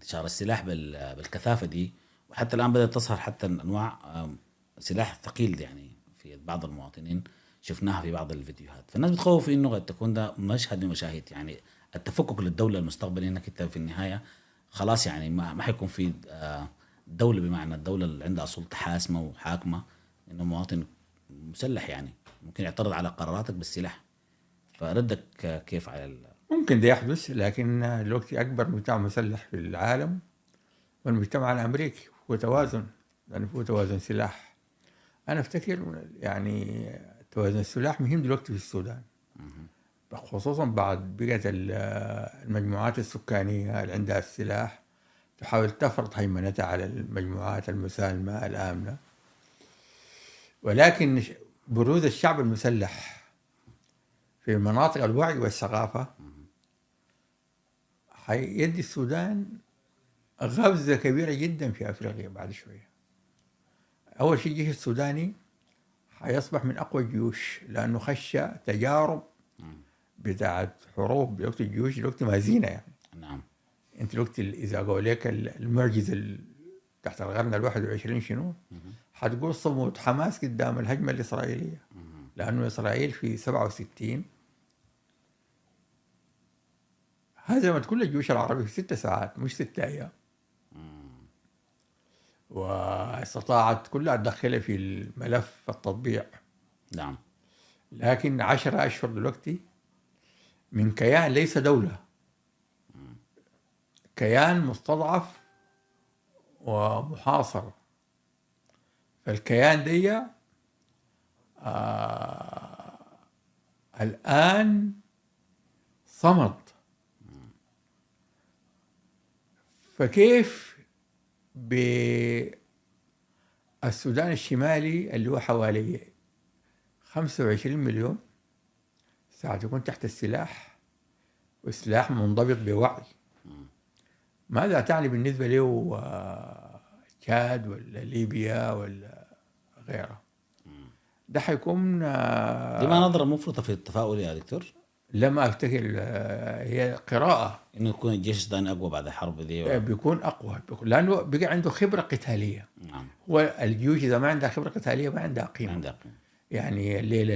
انتشار السلاح بالكثافة دي. وحتى الآن بدأت تظهر حتى أنواع سلاح ثقيل يعني في بعض المواطنين، شفناها في بعض الفيديوهات. فالناس بتخوف إنه قد تكون ده مشهد من مشاهد يعني التفكك للدولة المستقبلي، إنك أنت في النهاية خلاص يعني ما حيكون في دولة بمعنى الدولة اللي عندها سلطة حاسمة وحاكمة، إنه مواطن مسلح يعني ممكن يعترض على قراراتك بالسلاح. فردك كيف على ممكن ده يحدث، لكن دلوقتي أكبر مجتمع مسلح في العالم والمجتمع الأمريكي، هو توازن، لأنه هو توازن سلاح. أنا أفتكر يعني توازن السلاح مهم دلوقتي في السودان، خصوصا بعد بقت المجموعات السكانية اللي عندها السلاح تحاول تفرض هيمنتها على المجموعات المسالمة الآمنة. ولكن بروز الشعب المسلح في مناطق الوعي والثقافة هيدي السودان غبزة كبيرة جدا في أفريقيا بعد شوية. أول شيء الجيش السوداني هيصبح من أقوى الجيوش، لأنه خش تجارب بتاعت حروب دلوقتي. الجيوش دلوقتي مازينة يعني. نعم. أنت دلوقتي إذا قالوا لك المعجزة تحت القرن 21 شنو؟ هتقول صمود حماس قدام الهجمة الإسرائيلية، لأنه إسرائيل في 67 هزمت كل الجيوش العربية في 6 ساعات مش 6 أيام، واستطاعت كلها تدخلها في الملف التطبيع. نعم. لكن 10 أشهر دلوقتي من كيان ليس دولة، كيان مستضعف ومحاصر. فالكيان دي الآن صمد. فكيف بالسودان الشمالي اللي هو حوالي 25 مليون ساعة يكون تحت السلاح، والسلاح منضبط بوعي، ماذا تعني بالنسبة له تشاد ولا ليبيا ولا غيرها؟ ده حيكون دي ما نظرة مفرطة في التفاؤل يا دكتور؟ لما افتكر هي قراءة انه يكون الجيش السوداني اقوى بعد الحرب دي بيكون اقوى، لانه بقى عنده خبرة قتالية. نعم. والجيوش اذا ما عندها خبرة قتالية ما عندها ما قيمة. عندها قيمة. يعني الليلة